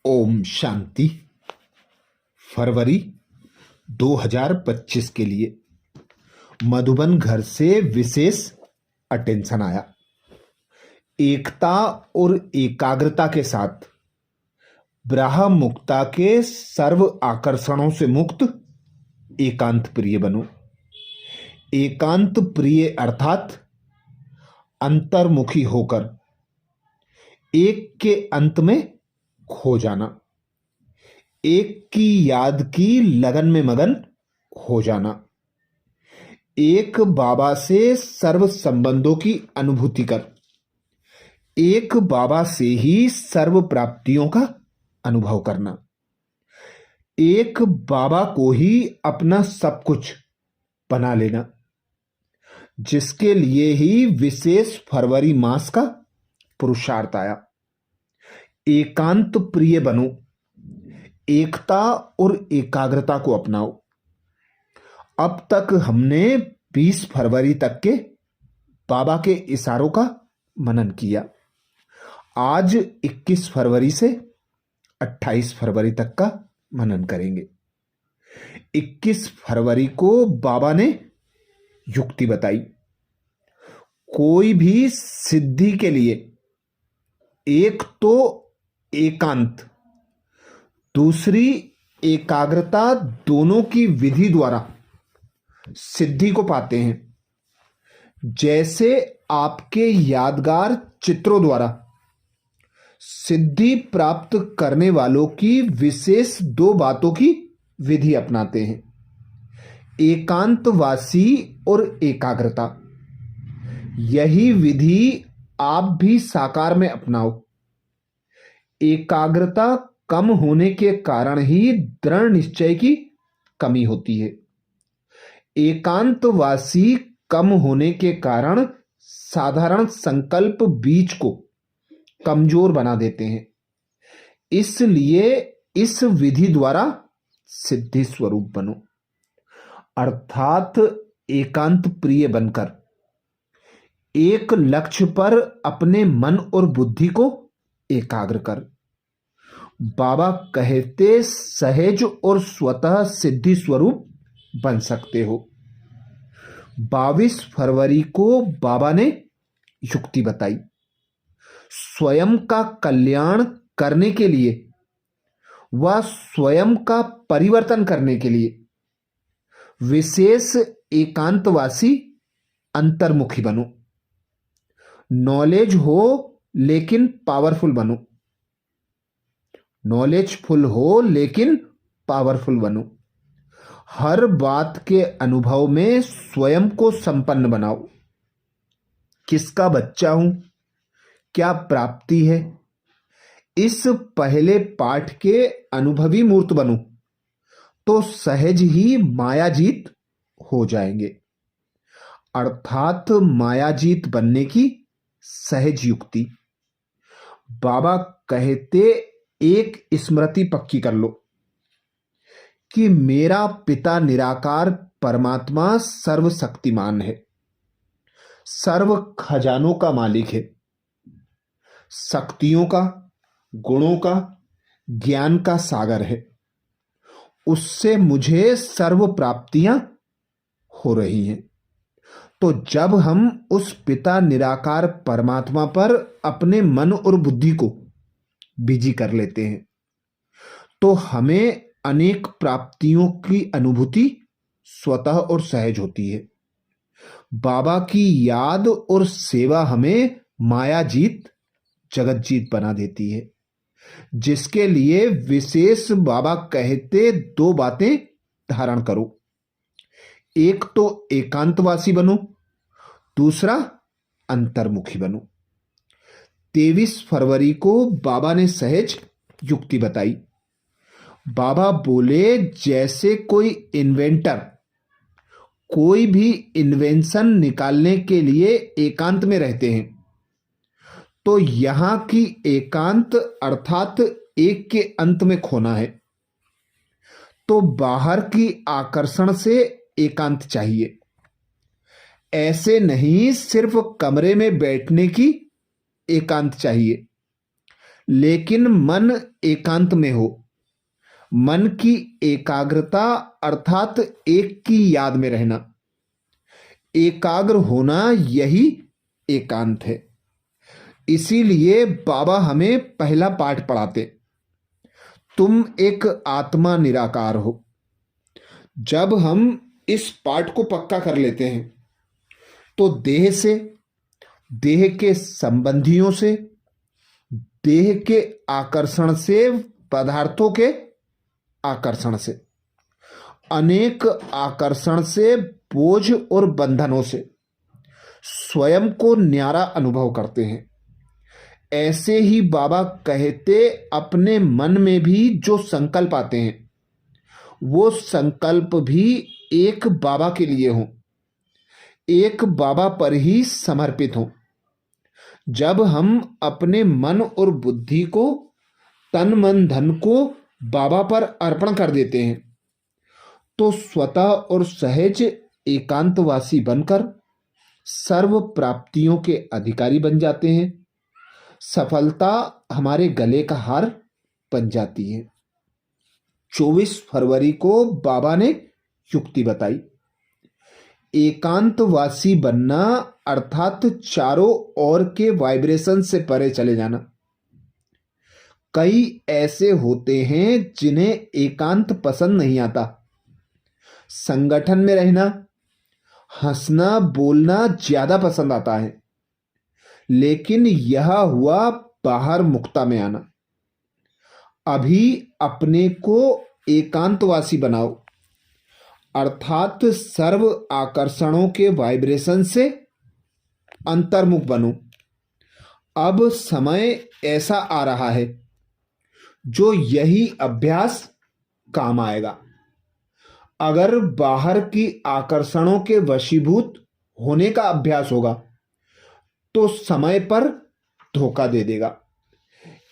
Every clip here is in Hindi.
ओम शांति। फरवरी 2025 के लिए मधुबन घर से विशेष अटेंशन आया। एकता और एकाग्रता के साथ ब्रह्म मुक्ता के सर्व आकर्षणों से मुक्त एकांत प्रिय बनो। एकांत प्रिय अर्थात अंतर्मुखी होकर एक के अंत में खो जाना, एक की याद की लगन में मगन हो जाना, एक बाबा से सर्व संबंधों की अनुभूति कर एक बाबा से ही सर्व प्राप्तियों का अनुभव करना, एक बाबा को ही अपना सब कुछ बना लेना, जिसके लिए ही विशेष फरवरी मास का पुरुषार्थ आया। एकांत प्रिय बनो, एकता और एकाग्रता को अपनाओ। अब तक हमने 20 फरवरी तक के बाबा के इशारों का मनन किया। आज 21 फरवरी से 28 फरवरी तक का मनन करेंगे। 21 फरवरी को बाबा ने युक्ति बताई। कोई भी सिद्धि के लिए एक तो एकांत, दूसरी एकाग्रता, दोनों की विधि द्वारा सिद्धि को पाते हैं। जैसे आपके यादगार चित्रों द्वारा सिद्धि प्राप्त करने वालों की विशेष 2 बातों की विधि अपनाते हैं, एकांतवासी और एकाग्रता। यही विधि आप भी साकार में अपनाओ। एकाग्रता कम होने के कारण ही दृढ़ निश्चय की कमी होती है। एकांतवासी कम होने के कारण साधारण संकल्प बीज को कमजोर बना देते हैं। इसलिए इस विधि द्वारा सिद्धि स्वरूप बनो, अर्थात एकांत प्रिय बनकर एक लक्ष्य पर अपने मन और बुद्धि को एकाग्र कर। बाबा कहते सहज और स्वतः सिद्धि स्वरूप बन सकते हो। 22 फरवरी को बाबा ने युक्ति बताई। स्वयं का कल्याण करने के लिए व स्वयं का परिवर्तन करने के लिए विशेष एकांतवासी अंतर्मुखी बनो। नॉलेज हो लेकिन पावरफुल बनो। नॉलेजफुल हो लेकिन पावरफुल बनो। हर बात के अनुभव में स्वयं को संपन्न बनाओ। किसका बच्चा हूं, क्या प्राप्ति है, इस पहले पाठ के अनुभवी मूर्त बनो तो सहज ही मायाजीत हो जाएंगे। अर्थात मायाजीत बनने की सहज युक्ति। बाबा कहते एक स्मृति पक्की कर लो कि मेरा पिता निराकार परमात्मा सर्वशक्तिमान है, सर्व खजानों का मालिक है, शक्तियों का, गुणों का, ज्ञान का सागर है। उससे मुझे सर्व प्राप्तियां हो रही हैं। तो जब हम उस पिता निराकार परमात्मा पर अपने मन और बुद्धि को बिजी कर लेते हैं तो हमें अनेक प्राप्तियों की अनुभूति स्वतः और सहज होती है। बाबा की याद और सेवा हमें मायाजीत, जगतजीत बना देती है, जिसके लिए विशेष बाबा कहते 2 बातें धारण करो। एक तो एकांतवासी बनो, दूसरा अंतर्मुखी बनो। 23 फरवरी को बाबा ने सहज युक्ति बताई। बाबा बोले जैसे कोई इन्वेंटर कोई भी इन्वेंशन निकालने के लिए एकांत में रहते हैं, तो यहां की एकांत अर्थात एक के अंत में खोना है, तो बाहर की आकर्षण से एकांत चाहिए। ऐसे नहीं सिर्फ कमरे में बैठने की एकांत चाहिए, लेकिन मन एकांत में हो। मन की एकाग्रता अर्थात एक की याद में रहना, एकाग्र होना, यही एकांत है। इसीलिए बाबा हमें पहला पाठ पढ़ाते, तुम एक आत्मा निराकार हो। जब हम इस पाठ को पक्का कर लेते हैं तो देह से, देह के संबंधियों से, देह के आकर्षण से, पदार्थों के आकर्षण से, अनेक आकर्षण से, बोझ और बंधनों से स्वयं को न्यारा अनुभव करते हैं। ऐसे ही बाबा कहते, अपने मन में भी जो संकल्प आते हैं वो संकल्प भी एक बाबा के लिए हों, एक बाबा पर ही समर्पित हों। जब हम अपने मन और बुद्धि को, तन मन धन को बाबा पर अर्पण कर देते हैं तो स्वतः और सहज एकांतवासी बनकर सर्व प्राप्तियों के अधिकारी बन जाते हैं। सफलता हमारे गले का हार बन जाती है। 24 फरवरी को बाबा ने युक्ति बताई, एकांतवासी बनना अर्थात चारों ओर के वाइब्रेशन से परे चले जाना। कई ऐसे होते हैं जिन्हें एकांत पसंद नहीं आता। संगठन में रहना, हंसना बोलना ज्यादा पसंद आता है, लेकिन यह हुआ बाहर मुक्ता में आना। अभी अपने को एकांतवासी बनाओ, अर्थात सर्व आकर्षणों के वाइब्रेशन से अंतर्मुख बनो। अब समय ऐसा आ रहा है जो यही अभ्यास काम आएगा। अगर बाहर की आकर्षणों के वशीभूत होने का अभ्यास होगा तो समय पर धोखा दे देगा।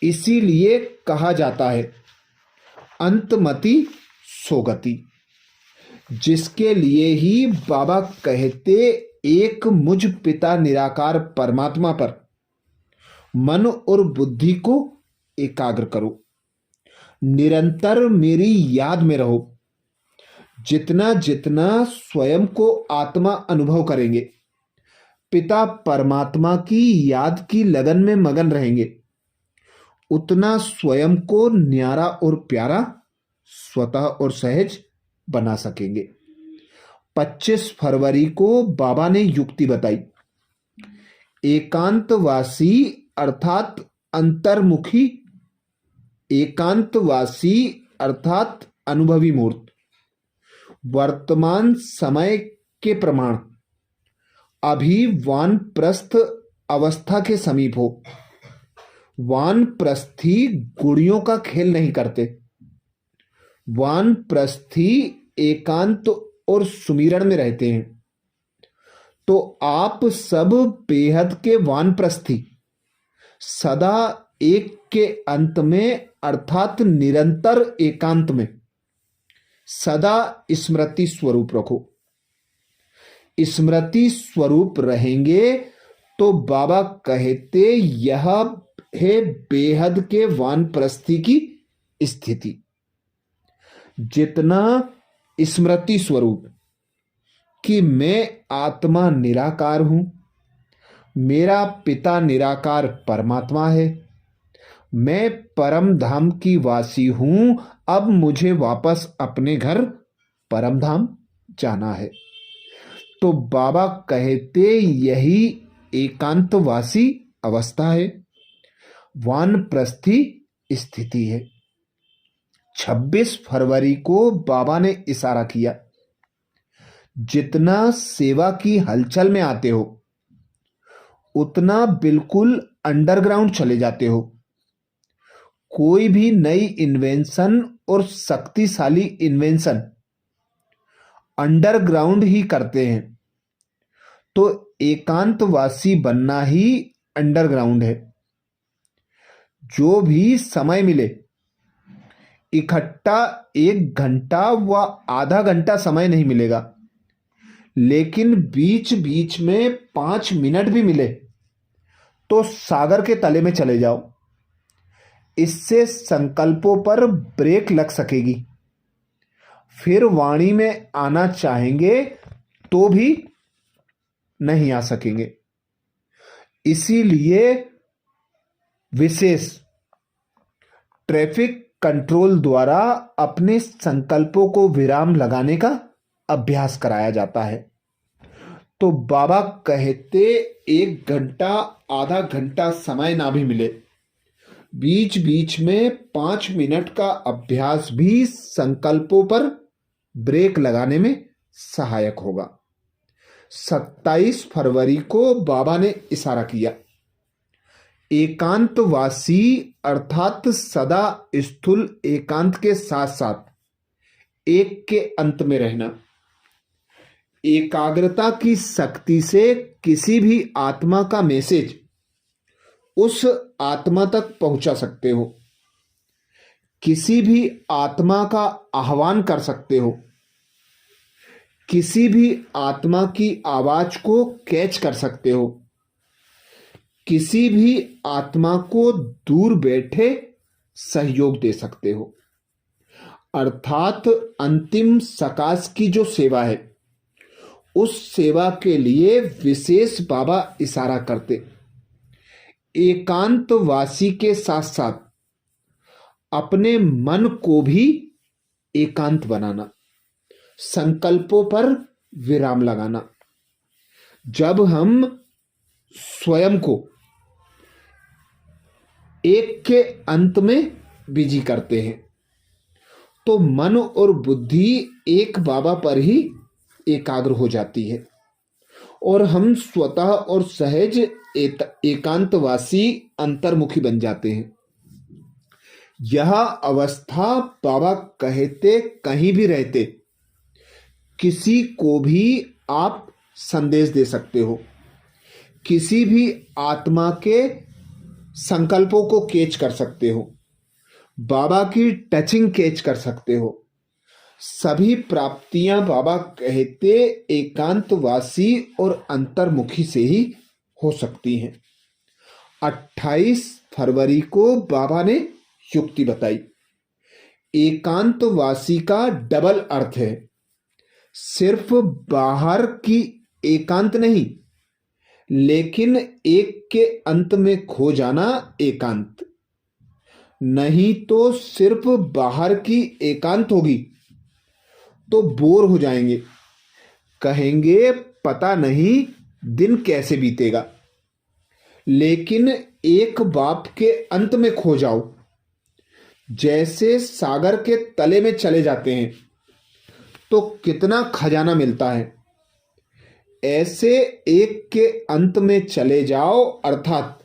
इसीलिए कहा जाता है, अंतमति सोगति। जिसके लिए ही बाबा कहते, एक मुझ पिता निराकार परमात्मा पर मन और बुद्धि को एकाग्र करो, निरंतर मेरी याद में रहो। जितना जितना स्वयं को आत्मा अनुभव करेंगे, पिता परमात्मा की याद की लगन में मगन रहेंगे, उतना स्वयं को न्यारा और प्यारा, स्वतः और सहज बना सकेंगे। 25 फरवरी को बाबा ने युक्ति बताई, एकांतवासी अर्थात अंतर्मुखी, एकांतवासी अर्थात अनुभवी मूर्त। वर्तमान समय के प्रमाण अभी वानप्रस्थ अवस्था के समीप हो। वानप्रस्थी गुड़ियों का खेल नहीं करते। वानप्रस्थी एकांत और सुमिरन में रहते हैं। तो आप सब बेहद के वानप्रस्थी सदा एक के अंत में अर्थात निरंतर एकांत में सदा स्मृति स्वरूप रखो। स्मृति स्वरूप रहेंगे तो बाबा कहते, यह है बेहद के वानप्रस्थी की स्थिति। जितना स्मृति स्वरूप कि मैं आत्मा निराकार हूं, मेरा पिता निराकार परमात्मा है, मैं परम धाम की वासी हूं, अब मुझे वापस अपने घर परम धाम जाना है। तो बाबा कहते, यही एकांतवासी अवस्था है, वानप्रस्थी स्थिति है। 26 फरवरी को बाबा ने इशारा किया, जितना सेवा की हलचल में आते हो उतना बिल्कुल अंडरग्राउंड चले जाते हो। कोई भी नई इन्वेंशन और शक्तिशाली इन्वेंशन अंडरग्राउंड ही करते हैं। तो एकांतवासी बनना ही अंडरग्राउंड है। जो भी समय मिले, इकट्ठा 1 घंटा व आधा घंटा समय नहीं मिलेगा, लेकिन बीच बीच में 5 मिनट भी मिले तो सागर के तले में चले जाओ। इससे संकल्पों पर ब्रेक लग सकेगी। फिर वाणी में आना चाहेंगे तो भी नहीं आ सकेंगे। इसीलिए विशेष ट्रैफिक कंट्रोल द्वारा अपने संकल्पों को विराम लगाने का अभ्यास कराया जाता है। तो बाबा कहते 1 घंटा आधा घंटा समय ना भी मिले, बीच बीच में 5 मिनट का अभ्यास भी संकल्पों पर ब्रेक लगाने में सहायक होगा। 27 फरवरी को बाबा ने इशारा किया, एकांतवासी अर्थात सदा स्थूल एकांत के साथ साथ एक के अंत में रहना। एकाग्रता की शक्ति से किसी भी आत्मा का मैसेज उस आत्मा तक पहुंचा सकते हो, किसी भी आत्मा का आह्वान कर सकते हो, किसी भी आत्मा की आवाज को कैच कर सकते हो, किसी भी आत्मा को दूर बैठे सहयोग दे सकते हो। अर्थात अंतिम सकाश की जो सेवा है, उस सेवा के लिए विशेष बाबा इशारा करते। एकांतवासी के साथ साथ अपने मन को भी एकांत बनाना, संकल्पों पर विराम लगाना। जब हम स्वयं को एक के अंत में बिजी करते हैं तो मन और बुद्धि एक बाबा पर ही एकाग्र हो जाती है और हम स्वतः और सहज एकांतवासी अंतर्मुखी बन जाते हैं। यह अवस्था बाबा कहते कहीं भी रहते किसी को भी आप संदेश दे सकते हो, किसी भी आत्मा के संकल्पों को कैच कर सकते हो, बाबा की टचिंग कैच कर सकते हो। सभी प्राप्तियां बाबा कहते एकांतवासी और अंतर्मुखी से ही हो सकती हैं। 28 फरवरी को बाबा ने युक्ति बताई। एकांतवासी का डबल अर्थ है, सिर्फ बाहर की एकांत नहीं, लेकिन एक के अंत में खो जाना एकांत नहीं। तो सिर्फ बाहर की एकांत होगी तो बोर हो जाएंगे, कहेंगे पता नहीं दिन कैसे बीतेगा। लेकिन एक बाप के अंत में खो जाओ, जैसे सागर के तले में चले जाते हैं तो कितना खजाना मिलता है, ऐसे एक के अंत में चले जाओ। अर्थात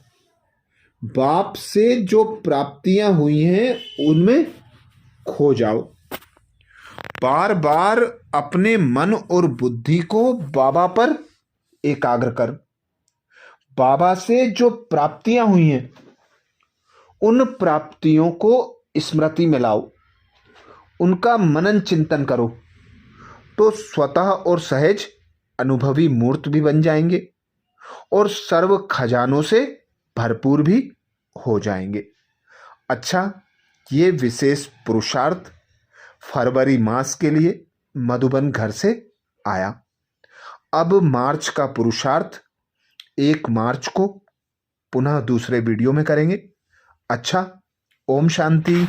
बाप से जो प्राप्तियां हुई हैं उनमें खो जाओ। बार बार अपने मन और बुद्धि को बाबा पर एकाग्र कर। बाबा से जो प्राप्तियां हुई हैं उन प्राप्तियों को स्मृति में लाओ, उनका मनन चिंतन करो तो स्वतः और सहज अनुभवी मूर्त भी बन जाएंगे और सर्व खजानों से भरपूर भी हो जाएंगे। अच्छा, ये विशेष पुरुषार्थ फरवरी मास के लिए मधुबन घर से आया। अब मार्च का पुरुषार्थ 1 मार्च को पुनः दूसरे वीडियो में करेंगे। अच्छा, ओम शांति।